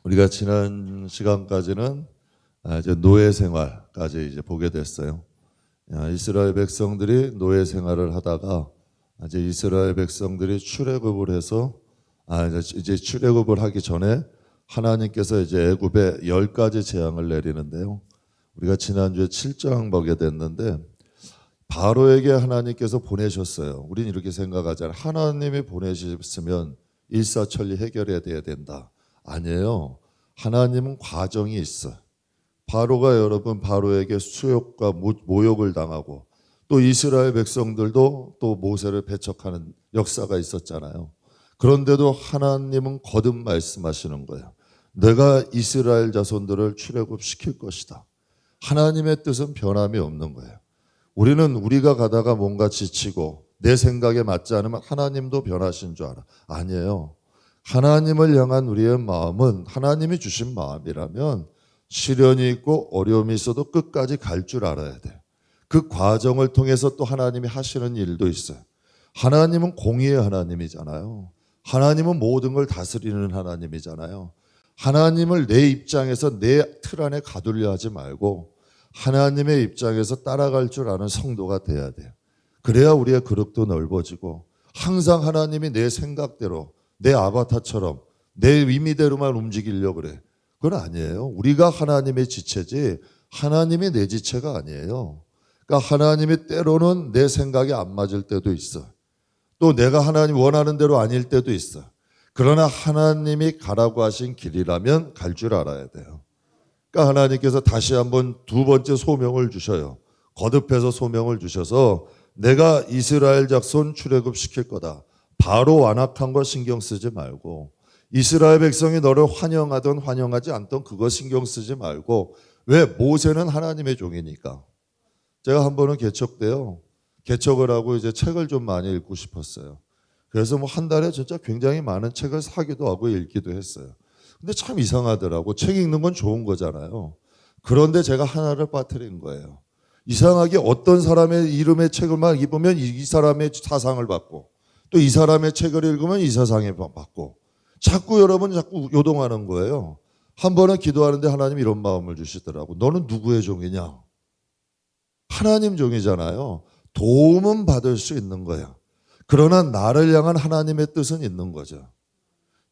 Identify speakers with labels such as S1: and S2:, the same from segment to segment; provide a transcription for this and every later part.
S1: 우리가 지난 시간까지는 이제 노예 생활까지 이제 보게 됐어요. 이스라엘 백성들이 노예 생활을 하다가 이제 이스라엘 백성들이 출애굽을 해서 이제 출애굽을 하기 전에 하나님께서 이제 애굽에 10가지 재앙을 내리는데요. 우리가 지난주에 7장 보게 됐는데 바로에게 하나님께서 보내셨어요. 우린 이렇게 생각하잖아요. 하나님이 보내셨으면 일사천리 해결해야 된다. 아니에요. 하나님은 과정이 있어요. 바로가 여러분 바로에게 수욕과 모욕을 당하고 또 이스라엘 백성들도 또 모세를 배척하는 역사가 있었잖아요. 그런데도 하나님은 거듭 말씀하시는 거예요. 내가 이스라엘 자손들을 출애굽시킬 것이다. 하나님의 뜻은 변함이 없는 거예요. 우리는 우리가 가다가 뭔가 지치고 내 생각에 맞지 않으면 하나님도 변하신 줄 알아. 아니에요. 하나님을 향한 우리의 마음은 하나님이 주신 마음이라면 시련이 있고 어려움이 있어도 끝까지 갈 줄 알아야 돼요. 그 과정을 통해서 또 하나님이 하시는 일도 있어요. 하나님은 공의의 하나님이잖아요. 하나님은 모든 걸 다스리는 하나님이잖아요. 하나님을 내 입장에서 내 틀 안에 가두려 하지 말고 하나님의 입장에서 따라갈 줄 아는 성도가 돼야 돼요. 그래야 우리의 그릇도 넓어지고 항상 하나님이 내 생각대로 내 아바타처럼 내 의미대로만 움직이려고 그래. 그건 아니에요. 우리가 하나님의 지체지 하나님이 내 지체가 아니에요. 그러니까 하나님이 때로는 내 생각에 안 맞을 때도 있어. 또 내가 하나님 원하는 대로 아닐 때도 있어. 그러나 하나님이 가라고 하신 길이라면 갈 줄 알아야 돼요. 그러니까 하나님께서 다시 한번 두 번째 소명을 주셔요. 거듭해서 소명을 주셔서 내가 이스라엘 자손 출애굽시킬 거다. 바로 완악한 거 신경 쓰지 말고 이스라엘 백성이 너를 환영하든 환영하지 않든 그거 신경 쓰지 말고 왜? 모세는 하나님의 종이니까. 제가 한 번은 개척 때요. 개척을 하고 이제 책을 좀 많이 읽고 싶었어요. 그래서 뭐 한 달에 진짜 굉장히 많은 책을 사기도 하고 읽기도 했어요. 근데 참 이상하더라고. 책 읽는 건 좋은 거잖아요. 그런데 제가 하나를 빠뜨린 거예요. 이상하게 어떤 사람의 이름의 책을 막 읽으면 이 사람의 사상을 받고 또 이 사람의 책을 읽으면 이 사상을 받고 자꾸 여러분 자꾸 요동하는 거예요. 한 번은 기도하는데 하나님 이런 마음을 주시더라고. 너는 누구의 종이냐? 하나님 종이잖아요. 도움은 받을 수 있는 거야. 그러나 나를 향한 하나님의 뜻은 있는 거죠.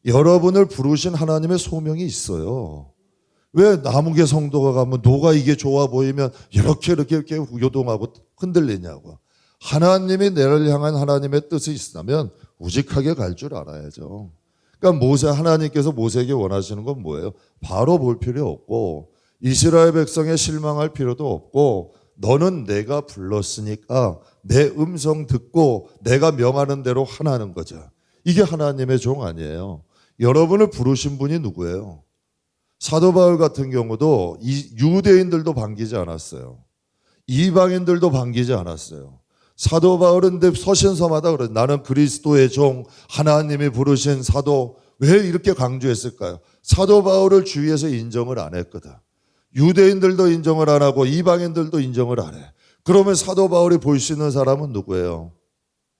S1: 여러분을 부르신 하나님의 소명이 있어요. 왜 남욱의 성도가 가면 너가 이게 좋아 보이면 이렇게 요동하고 흔들리냐고. 하나님이 나를 향한 하나님의 뜻이 있다면 우직하게 갈 줄 알아야죠. 그러니까 하나님께서 모세에게 원하시는 건 뭐예요? 바로 볼 필요 없고 이스라엘 백성에 실망할 필요도 없고 너는 내가 불렀으니까 내 음성 듣고 내가 명하는 대로 하나는 거죠. 이게 하나님의 종 아니에요. 여러분을 부르신 분이 누구예요? 사도 바울 같은 경우도 유대인들도 반기지 않았어요. 이방인들도 반기지 않았어요. 사도 바울은 서신서마다 그래. 나는 그리스도의 종, 하나님이 부르신 사도. 왜 이렇게 강조했을까요? 사도 바울을 주위에서 인정을 안 했거든. 유대인들도 인정을 안 하고 이방인들도 인정을 안 해. 그러면 사도 바울이 볼 수 있는 사람은 누구예요?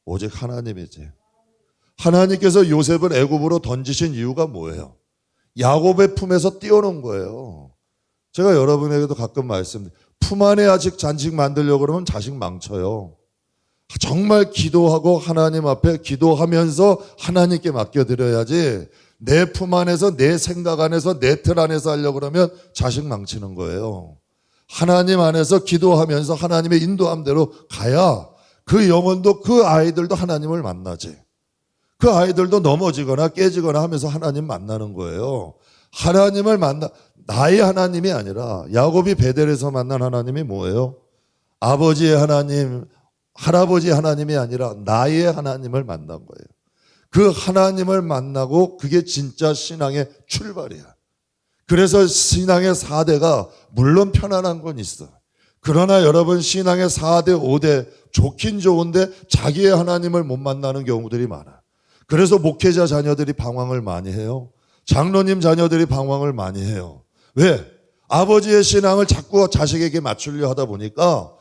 S1: 오직 하나님이지. 하나님께서 요셉을 애굽으로 던지신 이유가 뭐예요? 야곱의 품에서 띄워놓은 거예요. 제가 여러분에게도 가끔 말씀드려요. 품 안에 아직 잔식 만들려고 그러면 자식 망쳐요. 정말 기도하고 하나님 앞에 기도하면서 하나님께 맡겨드려야지 내 품 안에서 내 생각 안에서 내 틀 안에서 하려고 그러면 자식 망치는 거예요. 하나님 안에서 기도하면서 하나님의 인도함대로 가야 그 영혼도 그 아이들도 하나님을 만나지. 그 아이들도 넘어지거나 깨지거나 하면서 하나님 만나는 거예요. 하나님을 나의 하나님이 아니라 야곱이 베델에서 만난 하나님이 뭐예요? 아버지의 하나님, 할아버지 하나님이 아니라 나의 하나님을 만난 거예요. 그 하나님을 만나고 그게 진짜 신앙의 출발이야. 그래서 신앙의 4대가 물론 편안한 건 있어. 그러나 여러분 신앙의 4대, 5대 좋긴 좋은데 자기의 하나님을 못 만나는 경우들이 많아. 그래서 목회자 자녀들이 방황을 많이 해요. 장로님 자녀들이 방황을 많이 해요. 왜? 아버지의 신앙을 자꾸 자식에게 맞추려 하다 보니까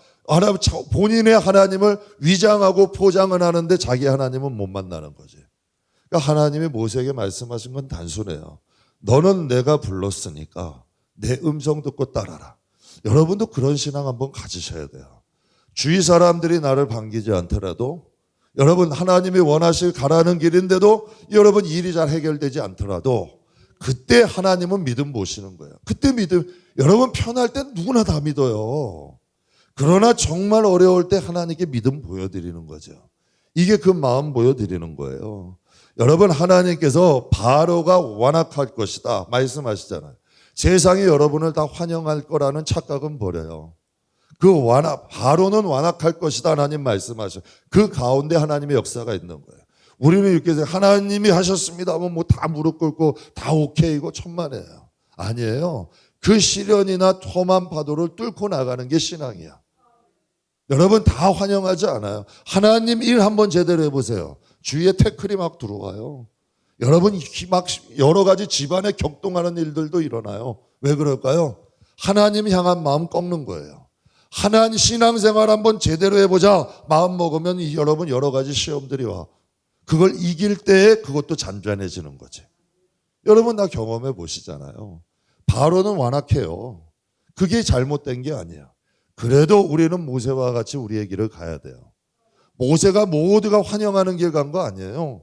S1: 본인의 하나님을 위장하고 포장을 하는데 자기 하나님은 못 만나는 거지. 그러니까 하나님이 모세에게 말씀하신 건 단순해요. 너는 내가 불렀으니까 내 음성 듣고 따라라. 여러분도 그런 신앙 한번 가지셔야 돼요. 주위 사람들이 나를 반기지 않더라도, 여러분 하나님이 원하실 가라는 길인데도 여러분 일이 잘 해결되지 않더라도 그때 하나님은 믿음 보시는 거예요. 그때 믿음, 여러분 편할 땐 누구나 다 믿어요. 그러나 정말 어려울 때 하나님께 믿음 보여드리는 거죠. 이게 그 마음 보여드리는 거예요. 여러분 하나님께서 바로가 완악할 것이다 말씀하시잖아요. 세상이 여러분을 다 환영할 거라는 착각은 버려요. 그 바로는 완악할 것이다 하나님 말씀하셔. 그 가운데 하나님의 역사가 있는 거예요. 우리는 이렇게 해서 하나님이 하셨습니다 하면 뭐 다 무릎 꿇고 다 오케이고 천만에요. 아니에요. 그 시련이나 험한 파도를 뚫고 나가는 게 신앙이야. 여러분 다 환영하지 않아요. 하나님 일 한번 제대로 해보세요. 주위에 태클이 막 들어와요. 여러분 막 여러 가지 집안에 격동하는 일들도 일어나요. 왜 그럴까요? 하나님 향한 마음 꺾는 거예요. 하나님 신앙생활 한번 제대로 해보자 마음 먹으면 여러분 여러 가지 시험들이 와. 그걸 이길 때에 그것도 잔잔해지는 거지. 여러분 다 경험해 보시잖아요. 바로는 완악해요. 그게 잘못된 게 아니야. 그래도 우리는 모세와 같이 우리의 길을 가야 돼요. 모세가 모두가 환영하는 길 간 거 아니에요.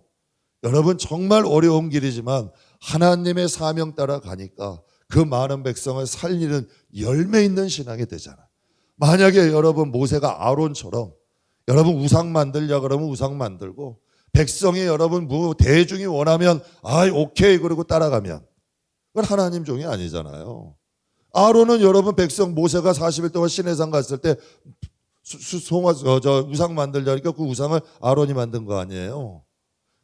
S1: 여러분 정말 어려운 길이지만 하나님의 사명 따라 가니까 그 많은 백성을 살리는 열매 있는 신앙이 되잖아요. 만약에 여러분 모세가 아론처럼 여러분 우상 만들려 그러면 우상 만들고, 백성이 여러분 대중이 원하면 오케이 그러고 따라가면 그건 하나님 종이 아니잖아요. 아론은 여러분 백성 모세가 40일 동안 시내산 갔을 때 우상 만들려니까 그 우상을 아론이 만든 거 아니에요.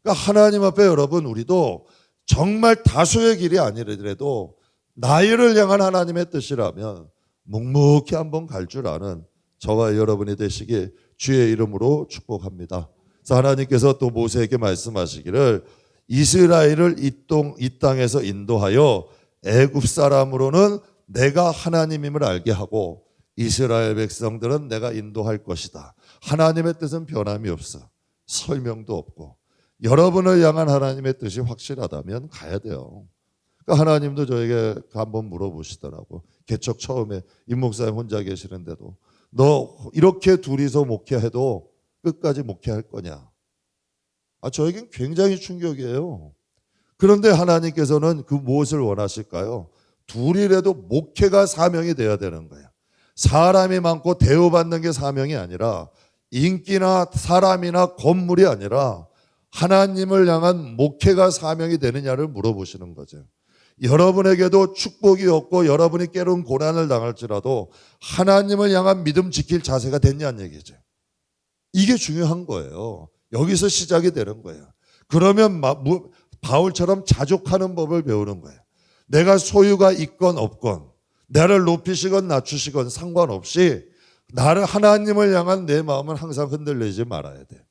S1: 그러니까 하나님 앞에 여러분 우리도 정말 다수의 길이 아니더라도 나이를 향한 하나님의 뜻이라면 묵묵히 한번 갈 줄 아는 저와 여러분이 되시기 주의 이름으로 축복합니다. 그래서 하나님께서 또 모세에게 말씀하시기를 이스라엘을 이 땅에서 인도하여 애굽 사람으로는 내가 하나님임을 알게 하고 이스라엘 백성들은 내가 인도할 것이다. 하나님의 뜻은 변함이 없어. 설명도 없고. 여러분을 향한 하나님의 뜻이 확실하다면 가야 돼요. 그러니까 하나님도 저에게 한번 물어보시더라고. 개척 처음에 임 목사님 혼자 계시는데도 너 이렇게 둘이서 목회해도 끝까지 목회할 거냐? 저에겐 굉장히 충격이에요. 그런데 하나님께서는 그 무엇을 원하실까요? 둘이라도 목회가 사명이 되어야 되는 거예요. 사람이 많고 대우받는 게 사명이 아니라 인기나 사람이나 건물이 아니라 하나님을 향한 목회가 사명이 되느냐를 물어보시는 거죠. 여러분에게도 축복이 없고 여러분이 깨로운 고난을 당할지라도 하나님을 향한 믿음 지킬 자세가 됐냐는 얘기죠. 이게 중요한 거예요. 여기서 시작이 되는 거예요. 그러면 바울처럼 자족하는 법을 배우는 거예요. 내가 소유가 있건 없건 나를 높이시건 낮추시건 상관없이 나를 하나님을 향한 내 마음은 항상 흔들리지 말아야 돼.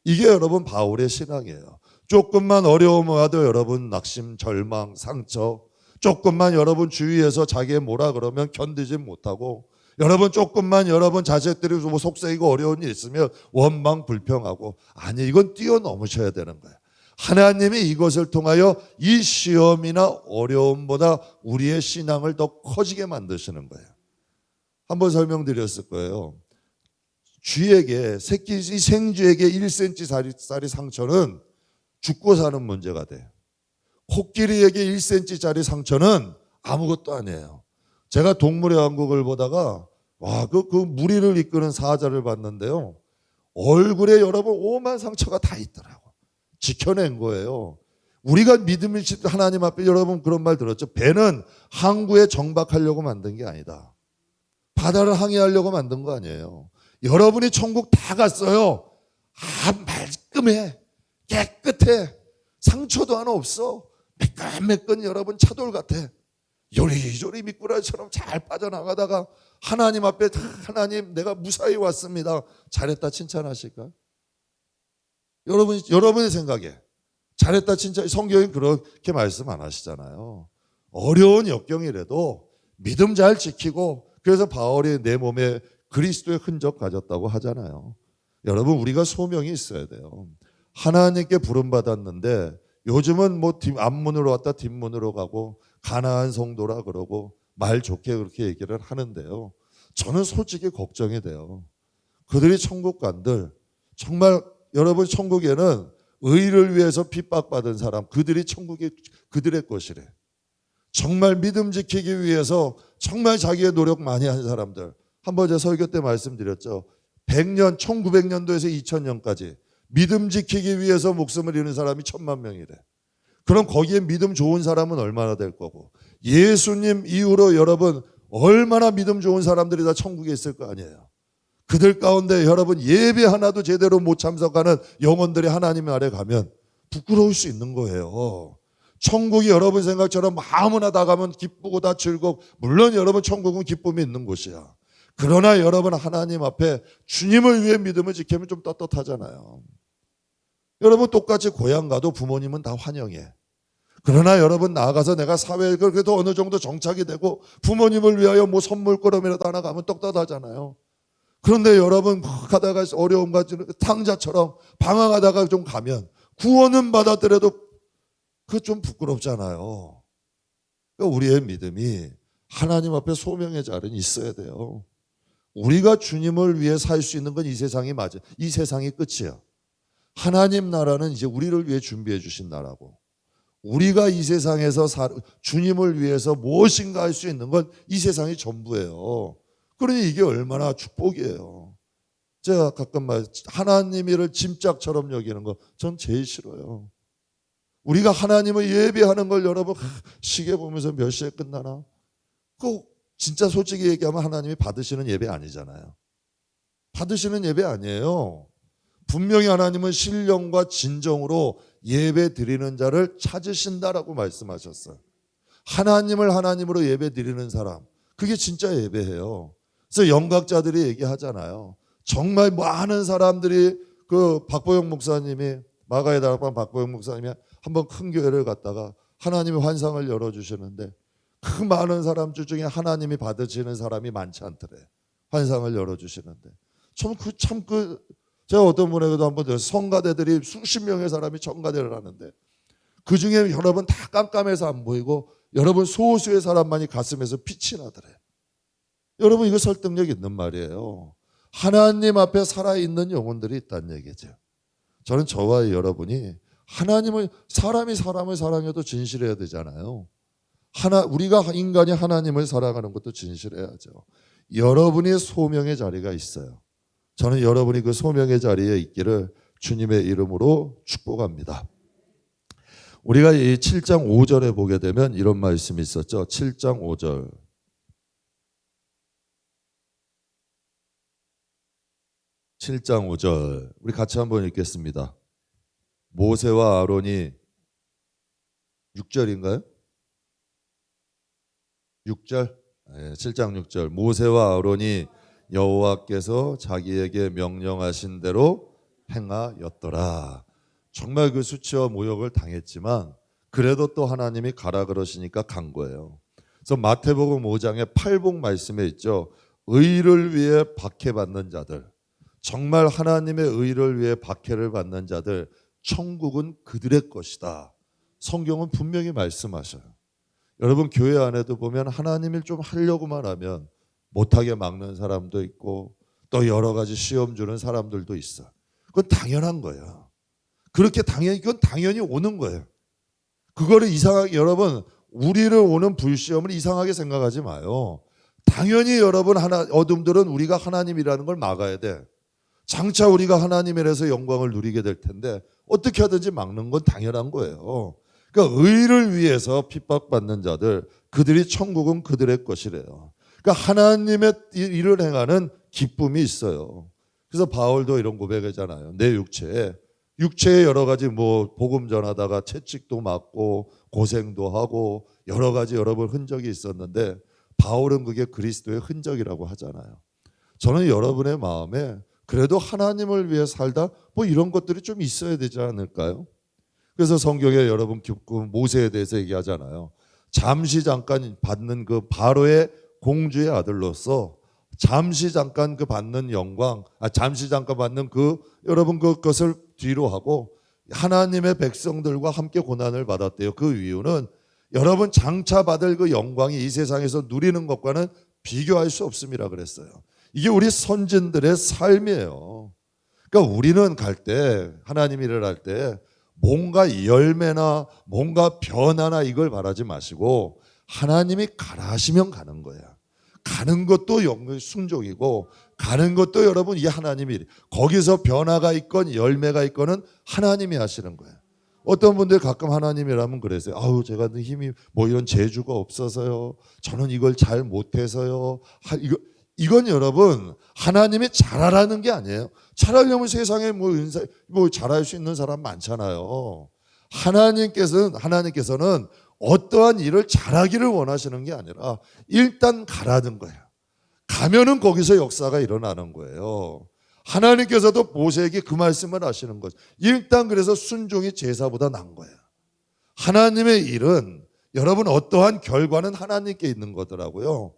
S1: 이게 여러분 바울의 신앙이에요. 조금만 어려움 와도 여러분 낙심, 절망, 상처, 조금만 여러분 주위에서 자기의 뭐라 그러면 견디지 못하고, 여러분 조금만 여러분 자식들이 뭐 속썩이고 어려운 일 있으면 원망 불평하고, 아니 이건 뛰어넘으셔야 되는 거예요. 하나님이 이것을 통하여 이 시험이나 어려움보다 우리의 신앙을 더 커지게 만드시는 거예요. 한번 설명드렸을 거예요. 쥐에게 새끼 생쥐에게 1cm짜리 상처는 죽고 사는 문제가 돼요. 코끼리에게 1cm짜리 상처는 아무것도 아니에요. 제가 동물의 왕국을 보다가 그 무리를 이끄는 사자를 봤는데요. 얼굴에 여러분 오만 상처가 다 있더라고. 지켜낸 거예요. 우리가 믿음을 지킬 하나님 앞에 여러분 그런 말 들었죠. 배는 항구에 정박하려고 만든 게 아니다. 바다를 항해하려고 만든 거 아니에요. 여러분이 천국 다 갔어요. 말끔해. 깨끗해. 상처도 하나 없어. 매끈매끈 여러분 차돌 같아. 요리조리 미꾸라지처럼 잘 빠져나가다가 하나님 앞에 하나님 내가 무사히 왔습니다. 잘했다 칭찬하실까? 여러분의 생각에 잘했다 칭찬, 성경이 그렇게 말씀 안 하시잖아요. 어려운 역경이라도 믿음 잘 지키고, 그래서 바울이 내 몸에 그리스도의 흔적 가졌다고 하잖아요. 여러분 우리가 소명이 있어야 돼요. 하나님께 부름받았는데 요즘은 뭐 앞문으로 왔다 뒷문으로 가고 가나안 성도라 그러고 말 좋게 그렇게 얘기를 하는데요. 저는 솔직히 걱정이 돼요. 그들이 천국 간들 정말 여러분 천국에는 의를 위해서 핍박받은 사람 그들이 천국이 그들의 것이래. 정말 믿음 지키기 위해서 정말 자기의 노력 많이 한 사람들. 한번 제가 설교 때 말씀드렸죠. 100년 1900년도에서 2000년까지 믿음 지키기 위해서 목숨을 잃은 사람이 1000만 명이래. 그럼 거기에 믿음 좋은 사람은 얼마나 될 거고 예수님 이후로 여러분 얼마나 믿음 좋은 사람들이 다 천국에 있을 거 아니에요. 그들 가운데 여러분 예배 하나도 제대로 못 참석하는 영혼들이 하나님 아래 가면 부끄러울 수 있는 거예요. 천국이 여러분 생각처럼 아무나 다 가면 기쁘고 다 즐겁고 물론 여러분 천국은 기쁨이 있는 곳이야. 그러나 여러분 하나님 앞에 주님을 위해 믿음을 지키면 좀 떳떳하잖아요. 여러분 똑같이 고향 가도 부모님은 다 환영해. 그러나 여러분 나아가서 내가 사회에 그래도 어느 정도 정착이 되고 부모님을 위하여 뭐 선물거름이라도 하나 가면 떳떳하잖아요. 그런데 여러분 가다가 어려움 가지고 탕자처럼 방황하다가 좀 가면 구원은 받았더라도 그거 좀 부끄럽잖아요. 그러니까 우리의 믿음이 하나님 앞에 소명의 자리는 있어야 돼요. 우리가 주님을 위해 살 수 있는 건 이 세상이 맞아요. 이 세상이 끝이야. 하나님 나라는 이제 우리를 위해 준비해 주신 나라고 우리가 이 세상에서 주님을 위해서 무엇인가 할 수 있는 건 이 세상이 전부예요. 그러니 이게 얼마나 축복이에요. 제가 가끔 하나님을 짐짝처럼 여기는 거 전 제일 싫어요. 우리가 하나님을 예배하는 걸 여러분 시계 보면서 몇 시에 끝나나? 그 진짜 솔직히 얘기하면 하나님이 받으시는 예배 아니잖아요. 받으시는 예배 아니에요. 분명히 하나님은 신령과 진정으로 예배 드리는 자를 찾으신다라고 말씀하셨어요. 하나님을 하나님으로 예배 드리는 사람 그게 진짜 예배예요. 그래서 영각자들이 얘기하잖아요. 정말 많은 사람들이 그 박보영 목사님이 마가의 다락방 박보영 목사님이 한번 큰 교회를 갔다가 하나님이 환상을 열어주시는데 그 많은 사람 중에 하나님이 받으시는 사람이 많지 않더래. 환상을 열어주시는데 제가 어떤 분에게도 한번 성가대들이 수십 명의 사람이 청가대를 하는데 그 중에 여러분 다 깜깜해서 안 보이고 여러분 소수의 사람만이 가슴에서 빛이 나더래. 여러분 이거 설득력 있는 말이에요. 하나님 앞에 살아있는 영혼들이 있다는 얘기죠. 저는 저와 여러분이 하나님을 사람이 사람을 사랑해도 진실해야 되잖아요. 우리가 인간이 하나님을 사랑하는 것도 진실해야죠. 여러분이 소명의 자리가 있어요. 저는 여러분이 그 소명의 자리에 있기를 주님의 이름으로 축복합니다. 우리가 이 7장 5절에 보게 되면 이런 말씀이 있었죠. 7장 5절. 7장 5절. 우리 같이 한번 읽겠습니다. 모세와 아론이 6절인가요? 6절? 네, 7장 6절. 모세와 아론이 여호와께서 자기에게 명령하신 대로 행하였더라. 정말 그 수치와 모욕을 당했지만 그래도 또 하나님이 가라 그러시니까 간 거예요. 그래서 마태복음 5장의 8복 말씀에 있죠. 의를 위해 박해받는 자들, 정말 하나님의 의를 위해 박해를 받는 자들, 천국은 그들의 것이다. 성경은 분명히 말씀하셔요. 여러분 교회 안에도 보면 하나님 일 좀 하려고만 하면 못하게 막는 사람도 있고 또 여러 가지 시험 주는 사람들도 있어. 그건 당연한 거예요. 그건 당연히 오는 거예요. 그거를 이상하게 여러분 우리를 오는 불시험을 이상하게 생각하지 마요. 당연히 여러분 어둠들은 우리가 하나님이라는 걸 막아야 돼. 장차 우리가 하나님이라서 영광을 누리게 될 텐데 어떻게 하든지 막는 건 당연한 거예요. 그러니까 의를 위해서 핍박받는 자들 그들이 천국은 그들의 것이래요. 그러니까 하나님의 일을 행하는 기쁨이 있어요. 그래서 바울도 이런 고백하잖아요. 내 육체에 여러 가지 복음 전하다가 채찍도 맞고 고생도 하고 여러 가지 여러분 흔적이 있었는데 바울은 그게 그리스도의 흔적이라고 하잖아요. 저는 여러분의 마음에 그래도 하나님을 위해 살다 이런 것들이 좀 있어야 되지 않을까요? 그래서 성경에 여러분 모세에 대해서 얘기하잖아요. 잠시 잠깐 받는 그 바로의 공주의 아들로서 잠시 잠깐 그 받는 영광, 잠시 잠깐 받는 그 여러분 그것을 뒤로 하고 하나님의 백성들과 함께 고난을 받았대요. 그 이유는 여러분 장차 받을 그 영광이 이 세상에서 누리는 것과는 비교할 수 없음이라 그랬어요. 이게 우리 선진들의 삶이에요. 그러니까 우리는 갈 때, 하나님 일을 할 때 뭔가 열매나 뭔가 변화나 이걸 바라지 마시고 하나님이 가라 하시면 가는 거야. 가는 것도 순종이고 가는 것도 여러분 이 하나님이, 거기서 변화가 있건 열매가 있건은 하나님이 하시는 거예요. 어떤 분들 가끔 하나님이라면 그러세요. 아우 제가 힘이 뭐 이런 재주가 없어서요. 저는 이걸 잘 못해서요. 이건 여러분 하나님이 잘하라는 게 아니에요. 잘하려면 세상에 뭐 잘할 수 있는 사람 많잖아요. 하나님께서는 어떠한 일을 잘하기를 원하시는 게 아니라 일단 가라는 거예요. 가면은 거기서 역사가 일어나는 거예요. 하나님께서도 모세에게 그 말씀을 하시는 거죠. 일단 그래서 순종이 제사보다 나은 거예요. 하나님의 일은 여러분 어떠한 결과는 하나님께 있는 거더라고요.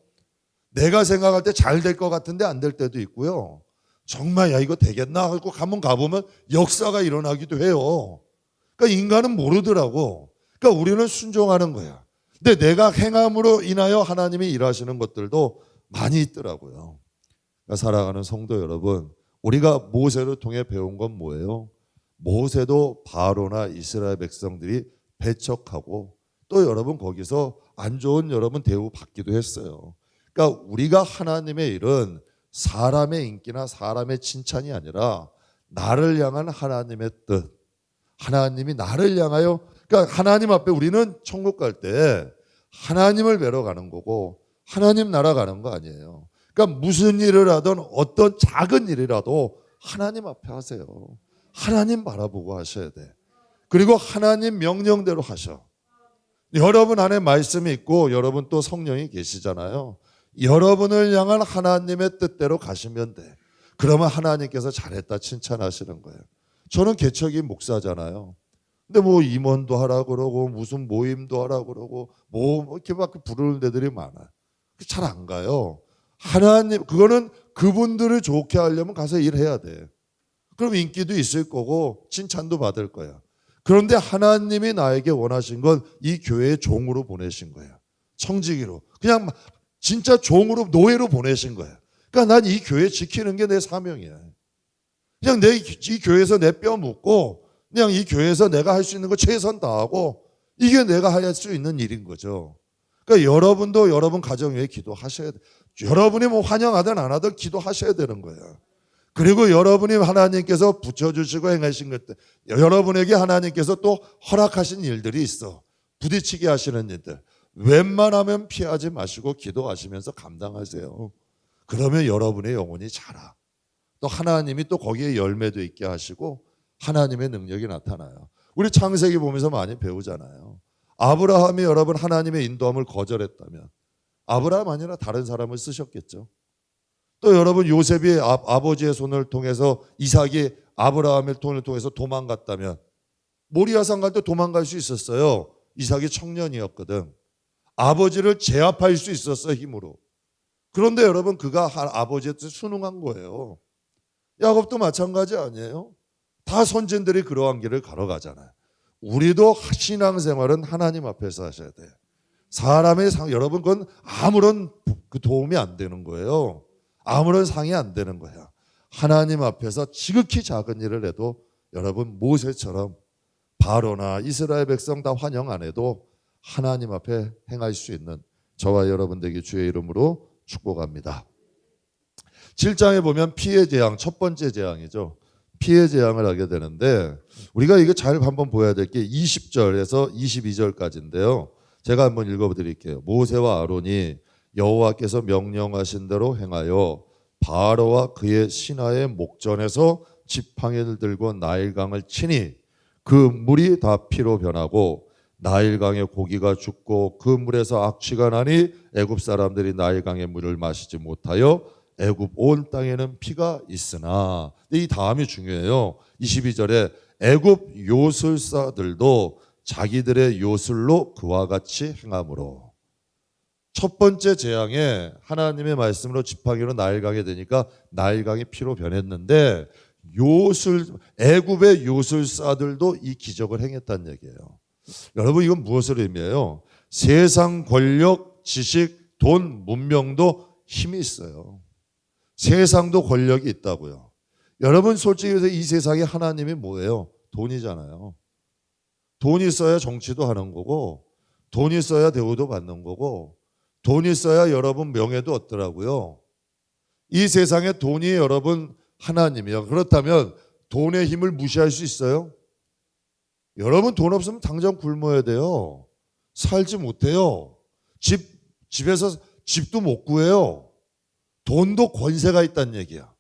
S1: 내가 생각할 때 잘 될 것 같은데 안 될 때도 있고요. 정말 야 이거 되겠나 하고 가보면 역사가 일어나기도 해요. 그러니까 인간은 모르더라고. 그러니까 우리는 순종하는 거야. 근데 내가 행함으로 인하여 하나님이 일하시는 것들도 많이 있더라고요. 그러니까 살아가는 성도 여러분, 우리가 모세를 통해 배운 건 뭐예요? 모세도 바로나 이스라엘 백성들이 배척하고 또 여러분 거기서 안 좋은 여러분 대우 받기도 했어요. 그러니까 우리가 하나님의 일은 사람의 인기나 사람의 칭찬이 아니라 나를 향한 하나님의 뜻, 하나님이 나를 향하여, 그러니까 하나님 앞에 우리는 천국 갈 때 하나님을 뵈러 가는 거고 하나님 나라 가는 거 아니에요. 그러니까 무슨 일을 하든 어떤 작은 일이라도 하나님 앞에 하세요. 하나님 바라보고 하셔야 돼. 그리고 하나님 명령대로 하셔. 여러분 안에 말씀이 있고 여러분 또 성령이 계시잖아요. 여러분을 향한 하나님의 뜻대로 가시면 돼. 그러면 하나님께서 잘했다 칭찬하시는 거예요. 저는 개척인 목사잖아요. 근데 뭐 임원도 하라 그러고 무슨 모임도 하라 그러고 뭐 이렇게 막 부르는 데들이 많아요. 잘 안 가요. 하나님, 그거는 그분들을 좋게 하려면 가서 일해야 돼. 그럼 인기도 있을 거고 칭찬도 받을 거야. 그런데 하나님이 나에게 원하신 건 이 교회의 종으로 보내신 거야. 청지기로. 그냥 진짜 종으로, 노예로 보내신 거야. 그러니까 난 이 교회 지키는 게 내 사명이야. 그냥 이 교회에서 내 뼈 묻고 그냥 이 교회에서 내가 할 수 있는 거 최선 다하고 이게 내가 할 수 있는 일인 거죠. 그러니까 여러분도 여러분 가정 위해 기도하셔야 돼. 여러분이 뭐 환영하든 안 하든 기도하셔야 되는 거예요. 그리고 여러분이 하나님께서 붙여주시고 행하신 것들, 여러분에게 하나님께서 또 허락하신 일들이 있어. 부딪히게 하시는 일들. 웬만하면 피하지 마시고 기도하시면서 감당하세요. 그러면 여러분의 영혼이 자라. 또 하나님이 또 거기에 열매도 있게 하시고 하나님의 능력이 나타나요. 우리 창세기 보면서 많이 배우잖아요. 아브라함이 여러분 하나님의 인도함을 거절했다면 아브라함 아니라 다른 사람을 쓰셨겠죠. 또 여러분 요셉이 아버지의 손을 통해서 이삭이 아브라함의 손을 통해서 도망갔다면 모리아산 갈 때 도망갈 수 있었어요. 이삭이 청년이었거든. 아버지를 제압할 수 있었어 힘으로. 그런데 여러분 그가 아버지의 뜻에 순응한 거예요. 야곱도 마찬가지 아니에요? 다 선진들이 그러한 길을 걸어가잖아요. 우리도 신앙생활은 하나님 앞에서 하셔야 돼요. 사람의 여러분 그건 아무런 그 도움이 안 되는 거예요. 아무런 상이 안 되는 거야. 하나님 앞에서 지극히 작은 일을 해도 여러분 모세처럼 바로나 이스라엘 백성 다 환영 안 해도 하나님 앞에 행할 수 있는 저와 여러분 되기 주의 이름으로 축복합니다. 7장에 보면 피해 재앙, 첫 번째 재앙이죠. 피해 재앙을 하게 되는데 우리가 이거 잘 한번 보여야 될 게 20절에서 22절까지인데요. 제가 한번 읽어드릴게요. 모세와 아론이 여호와께서 명령하신 대로 행하여 바로와 그의 신하의 목전에서 지팡이를 들고 나일강을 치니 그 물이 다 피로 변하고 나일강의 고기가 죽고 그 물에서 악취가 나니 애굽 사람들이 나일강의 물을 마시지 못하여 애굽 온 땅에는 피가 있으나, 이 다음이 중요해요. 22절에 애굽 요술사들도 자기들의 요술로 그와 같이 행함으로. 첫 번째 재앙에 하나님의 말씀으로 지팡이로 나일강이 되니까 나일강이 피로 변했는데 애굽의 요술사들도 이 기적을 행했다는 얘기예요. 여러분, 이건 무엇을 의미해요? 세상 권력, 지식, 돈, 문명도 힘이 있어요. 세상도 권력이 있다고요. 여러분, 솔직히 해서 이 세상에 하나님이 뭐예요? 돈이잖아요. 돈이 있어야 정치도 하는 거고, 돈이 있어야 대우도 받는 거고, 돈이 있어야 여러분 명예도 얻더라고요. 이 세상에 돈이 여러분 하나님이요. 그렇다면 돈의 힘을 무시할 수 있어요? 여러분, 돈 없으면 당장 굶어야 돼요. 살지 못해요. 집에서 집도 못 구해요. 돈도 권세가 있다는 얘기야.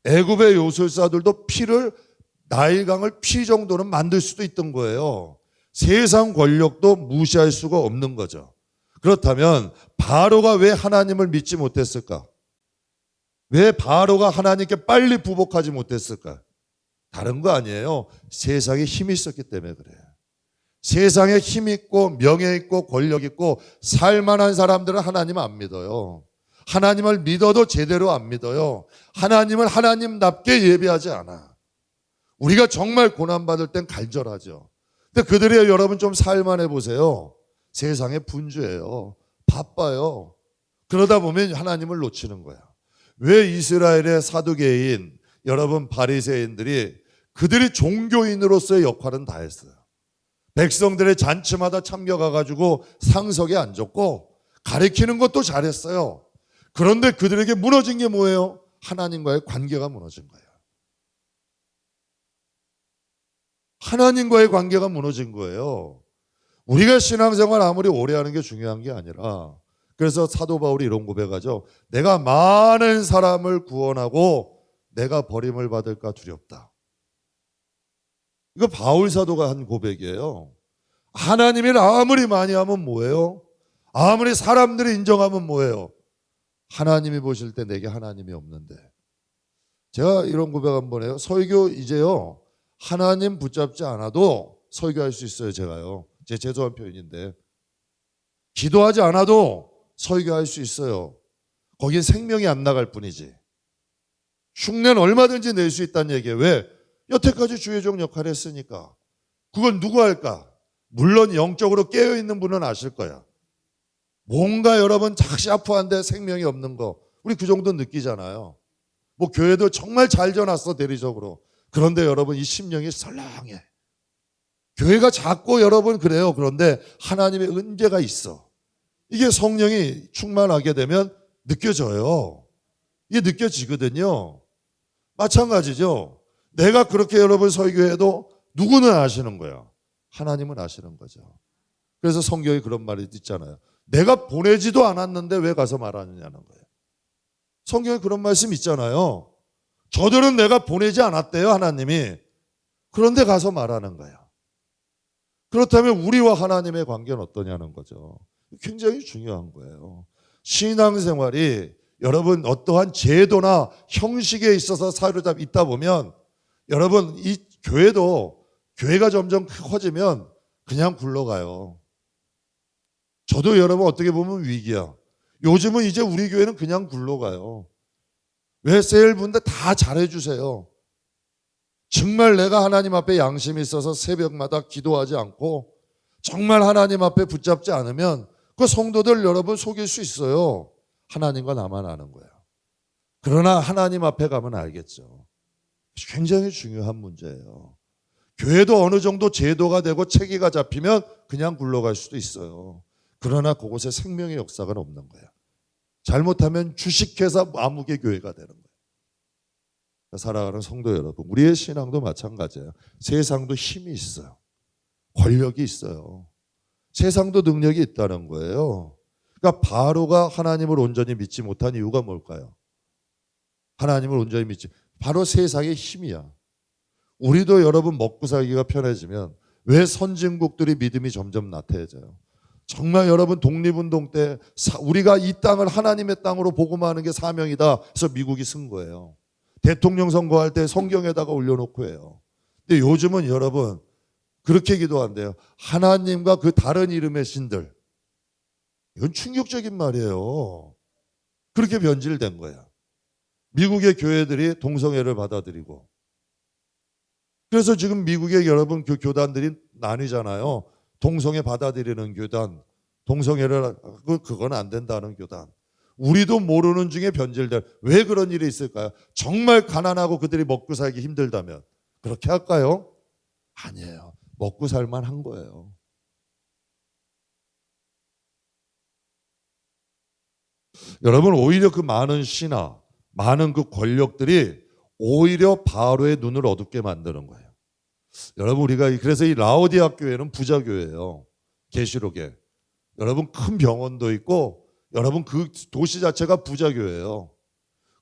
S1: 애굽의 요술사들도 나일강을 피 정도는 만들 수도 있던 거예요. 세상 권력도 무시할 수가 없는 거죠. 그렇다면 바로가 왜 하나님을 믿지 못했을까? 왜 바로가 하나님께 빨리 부복하지 못했을까? 다른 거 아니에요. 세상에 힘이 있었기 때문에 그래요. 세상에 힘 있고 명예 있고 권력 있고 살만한 사람들은 하나님 안 믿어요. 하나님을 믿어도 제대로 안 믿어요. 하나님을 하나님답게 예배하지 않아. 우리가 정말 고난받을 땐 간절하죠. 근데 그들이 여러분 좀 살만해 보세요. 세상에 분주해요. 바빠요. 그러다 보면 하나님을 놓치는 거야. 왜 이스라엘의 사두개인 여러분 바리새인들이 그들이 종교인으로서의 역할은 다 했어요. 백성들의 잔치마다 참여가가지고 상석에 앉았고 가르치는 것도 잘했어요. 그런데 그들에게 무너진 게 뭐예요? 하나님과의 관계가 무너진 거예요. 하나님과의 관계가 무너진 거예요. 우리가 신앙생활 아무리 오래 하는 게 중요한 게 아니라, 그래서 사도 바울이 이런 고백하죠. 내가 많은 사람을 구원하고 내가 버림을 받을까 두렵다. 이거 바울 사도가 한 고백이에요. 하나님을 아무리 많이 하면 뭐예요? 아무리 사람들이 인정하면 뭐예요? 하나님이 보실 때 내게 하나님이 없는데. 제가 이런 고백 한번 해요. 설교 이제요, 하나님 붙잡지 않아도 설교할 수 있어요. 제가요. 제 죄송한 표현인데. 기도하지 않아도 설교할 수 있어요. 거기에 생명이 안 나갈 뿐이지. 흉내는 얼마든지 낼 수 있다는 얘기예요. 왜? 여태까지 주의종 역할을 했으니까. 그건 누구 할까? 물론 영적으로 깨어있는 분은 아실 거야. 뭔가 여러분 작시아프한데 생명이 없는 거, 우리 그 정도 느끼잖아요. 뭐 교회도 정말 잘 져놨어, 대리적으로. 그런데 여러분 이 심령이 설렁해. 교회가 작고 여러분 그래요. 그런데 하나님의 은혜가 있어. 이게 성령이 충만하게 되면 느껴져요. 이게 느껴지거든요. 마찬가지죠. 내가 그렇게 여러분 설교해도 누구는 아시는 거예요. 하나님은 아시는 거죠. 그래서 성경에 그런 말이 있잖아요. 내가 보내지도 않았는데 왜 가서 말하느냐는 거예요. 성경에 그런 말씀 있잖아요. 저들은 내가 보내지 않았대요, 하나님이. 그런데 가서 말하는 거예요. 그렇다면 우리와 하나님의 관계는 어떠냐는 거죠. 굉장히 중요한 거예요. 신앙생활이 여러분 어떠한 제도나 형식에 있어서 사로잡혀 있다 보면 여러분 이 교회가 점점 커지면 그냥 굴러가요. 저도 여러분 어떻게 보면 위기야. 요즘은 이제 우리 교회는 그냥 굴러가요. 왜 세일분들 다 잘해주세요. 정말 내가 하나님 앞에 양심이 있어서 새벽마다 기도하지 않고 정말 하나님 앞에 붙잡지 않으면 그 성도들 여러분 속일 수 있어요. 하나님과 나만 아는 거예요. 그러나 하나님 앞에 가면 알겠죠. 굉장히 중요한 문제예요. 교회도 어느 정도 제도가 되고 체계가 잡히면 그냥 굴러갈 수도 있어요. 그러나 그곳에 생명의 역사가 없는 거예요. 잘못하면 주식회사 암흑의 교회가 되는 거예요. 살아가는 성도 여러분, 우리의 신앙도 마찬가지예요. 세상도 힘이 있어요. 권력이 있어요. 세상도 능력이 있다는 거예요. 그러니까 바로가 하나님을 온전히 믿지 못한 이유가 뭘까요? 하나님을 온전히 믿지, 바로 세상의 힘이야. 우리도 여러분 먹고 살기가 편해지면 왜 선진국들이 믿음이 점점 나태해져요? 정말 여러분 독립운동 때 우리가 이 땅을 하나님의 땅으로 복음하는 게 사명이다 해서 미국이 쓴 거예요. 대통령 선거할 때 성경에다가 올려놓고 해요. 근데 요즘은 여러분 그렇게 기도한대요. 하나님과 그 다른 이름의 신들. 이건 충격적인 말이에요. 그렇게 변질된 거야. 미국의 교회들이 동성애를 받아들이고 그래서 지금 미국의 여러분 그 교단들이 나뉘잖아요. 동성애 받아들이는 교단, 동성애를 그건 안 된다는 교단. 우리도 모르는 중에 변질될. 왜 그런 일이 있을까요? 정말 가난하고 그들이 먹고 살기 힘들다면 그렇게 할까요? 아니에요. 먹고 살만 한 거예요. 여러분, 오히려 그 많은 신하, 많은 그 권력들이 오히려 바로의 눈을 어둡게 만드는 거예요. 여러분, 우리가 그래서 이 라오디아 교회는 부자 교회예요. 계시록에. 여러분, 큰 병원도 있고 여러분 그 도시 자체가 부자 교회예요.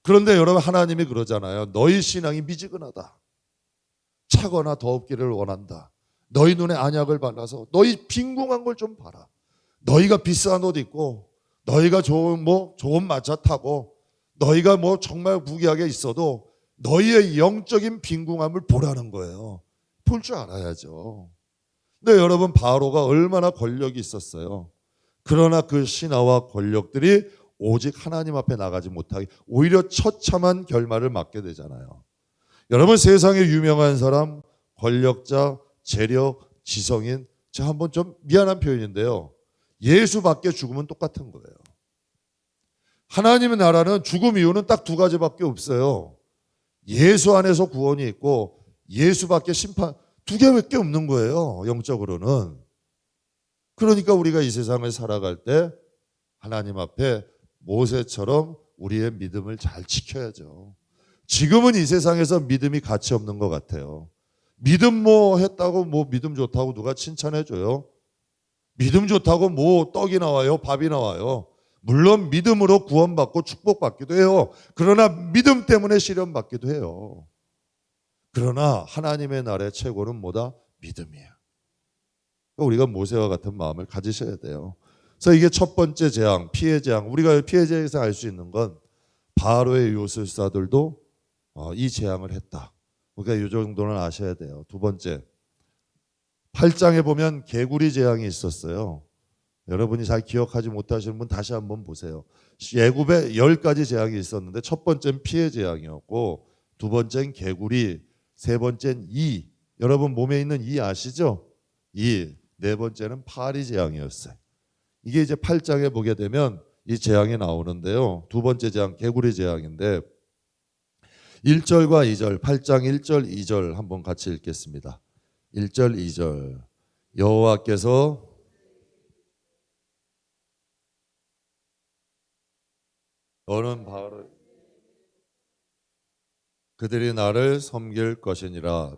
S1: 그런데 여러분, 하나님이 그러잖아요. 너희 신앙이 미지근하다. 차거나 더 없기를 원한다. 너희 눈에 안약을 발라서 너희 빈궁한 걸 좀 봐라. 너희가 비싼 옷 입고 너희가 좋은 마차 타고 너희가 정말 무기하게 있어도 너희의 영적인 빈궁함을 보라는 거예요. 볼 줄 알아야죠. 근데 여러분, 바로가 얼마나 권력이 있었어요. 그러나 그 신하와 권력들이 오직 하나님 앞에 나가지 못하게 오히려 처참한 결말을 맞게 되잖아요. 여러분, 세상에 유명한 사람, 권력자, 재력, 지성인, 제가 한번 좀 미안한 표현인데요. 예수 밖에 죽으면 똑같은 거예요. 하나님의 나라는 죽음 이유는 딱 두 가지밖에 없어요. 예수 안에서 구원이 있고 예수 밖에 심판, 두 개밖에 없는 거예요. 영적으로는. 그러니까 우리가 이 세상을 살아갈 때 하나님 앞에 모세처럼 우리의 믿음을 잘 지켜야죠. 지금은 이 세상에서 믿음이 가치 없는 것 같아요. 믿음 했다고 믿음 좋다고 누가 칭찬해줘요? 믿음 좋다고 떡이 나와요? 밥이 나와요? 물론 믿음으로 구원받고 축복받기도 해요. 그러나 믿음 때문에 시련받기도 해요. 그러나 하나님의 나라의 최고는 뭐다? 믿음이에요. 우리가 모세와 같은 마음을 가지셔야 돼요. 그래서 이게 첫 번째 재앙, 피해 재앙. 우리가 피해 재앙에서 알 수 있는 건 바로의 요술사들도 이 재앙을 했다. 그러니까 이 정도는 아셔야 돼요. 두 번째, 8장에 보면 개구리 재앙이 있었어요. 여러분이 잘 기억하지 못하시는 분 다시 한번 보세요. 애굽에 10가지 재앙이 있었는데 첫 번째는 피해 재앙이었고 두 번째는 개구리, 세 번째는 이. 여러분 몸에 있는 이 아시죠? 이. 네 번째는 파리 재앙이었어요. 이게 이제 8장에 보게 되면 이 재앙이 나오는데요. 두 번째 재앙 개구리 재앙인데 1절과 2절, 8장 1절, 2절 한번 같이 읽겠습니다. 1절, 2절. 여호와께서 너는 바로 그들이 나를 섬길 것이니라.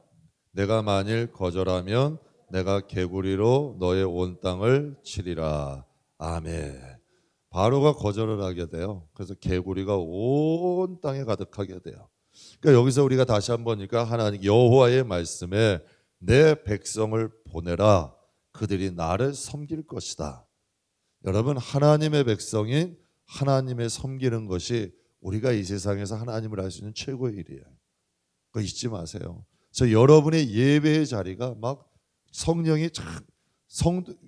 S1: 내가 만일 거절하면 내가 개구리로 너의 온 땅을 치리라. 아멘. 바로가 거절을 하게 돼요. 그래서 개구리가 온 땅에 가득하게 돼요. 그러니까 여기서 우리가 다시 한번 보니까 하나님 여호와의 말씀에 내 백성을 보내라. 그들이 나를 섬길 것이다. 여러분, 하나님의 백성이 하나님의 섬기는 것이 우리가 이 세상에서 하나님을 알 수 있는 최고의 일이에요. 그거 잊지 마세요. 그래서 여러분의 예배의 자리가 막 성령이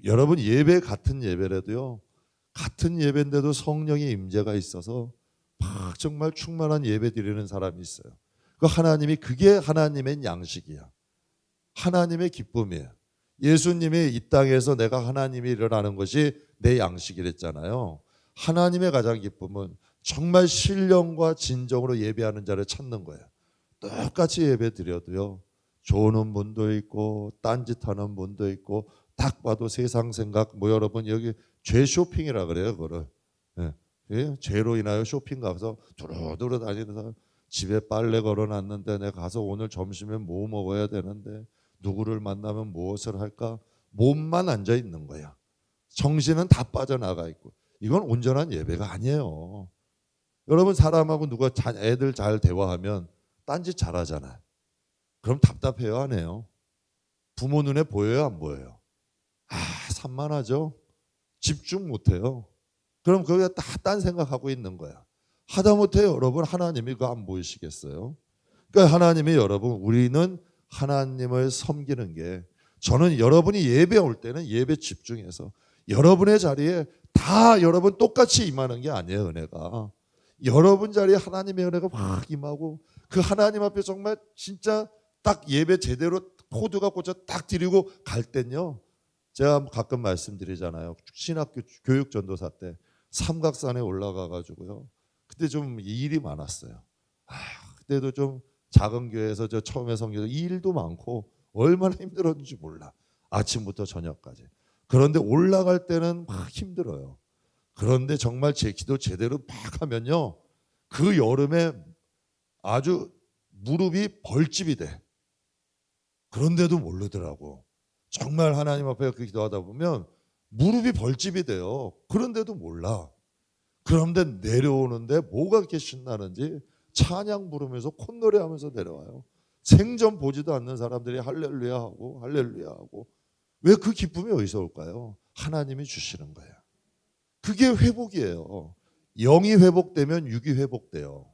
S1: 여러분 예배 같은 예배라도요. 같은 예배인데도 성령의 임재가 있어서 막 정말 충만한 예배 드리는 사람이 있어요. 그게 하나님의 양식이야. 하나님의 기쁨이에요. 예수님이 이 땅에서 내가 하나님이 일어나는 것이 내 양식이랬잖아요. 하나님의 가장 기쁨은 정말 신령과 진정으로 예배하는 자를 찾는 거예요. 똑같이 예배 드려도요. 조는 분도 있고 딴짓하는 분도 있고 딱 봐도 세상 생각 여러분 여기 죄 쇼핑이라 그래요. 그거를. 예? 죄로 인하여 쇼핑 가서 두루두루 다니는 사람 집에 빨래 걸어놨는데 내가 가서 오늘 점심에 뭐 먹어야 되는데 누구를 만나면 무엇을 할까? 몸만 앉아 있는 거야. 정신은 다 빠져나가 있고. 이건 온전한 예배가 아니에요. 여러분 사람하고 누가 애들 잘 대화하면 딴짓 잘하잖아요. 그럼 답답해요, 안 해요? 부모 눈에 보여요, 안 보여요? 산만하죠? 집중 못해요. 그럼 거기에 딴 생각하고 있는 거야. 하다못해 여러분 하나님이 그거 안 보이시겠어요? 그러니까 하나님이 여러분 우리는 하나님을 섬기는 게 저는 여러분이 예배 올 때는 예배 집중해서 여러분의 자리에 다 여러분 똑같이 임하는 게 아니에요. 은혜가. 여러분 자리에 하나님의 은혜가 확 임하고 그 하나님 앞에 정말 진짜 딱 예배 제대로 포드가 꽂혀 딱 드리고 갈 땐요. 제가 가끔 말씀드리잖아요. 신학교 교육 전도사 때 삼각산에 올라가 가지고요. 그때 좀 일이 많았어요. 그때도 좀 작은 교회에서 저 처음에 섬겨서 일도 많고 얼마나 힘들었는지 몰라. 아침부터 저녁까지. 그런데 올라갈 때는 막 힘들어요. 그런데 정말 제 기도 제대로 막 하면요. 그 여름에 아주 무릎이 벌집이 돼. 그런데도 모르더라고. 정말 하나님 앞에 그 기도하다 보면 무릎이 벌집이 돼요. 그런데도 몰라. 그런데 내려오는데 뭐가 그렇게 신나는지 찬양 부르면서 콧노래하면서 내려와요. 생전 보지도 않는 사람들이 할렐루야 하고 할렐루야 하고. 왜 그 기쁨이 어디서 올까요? 하나님이 주시는 거예요. 그게 회복이에요. 영이 회복되면 육이 회복돼요.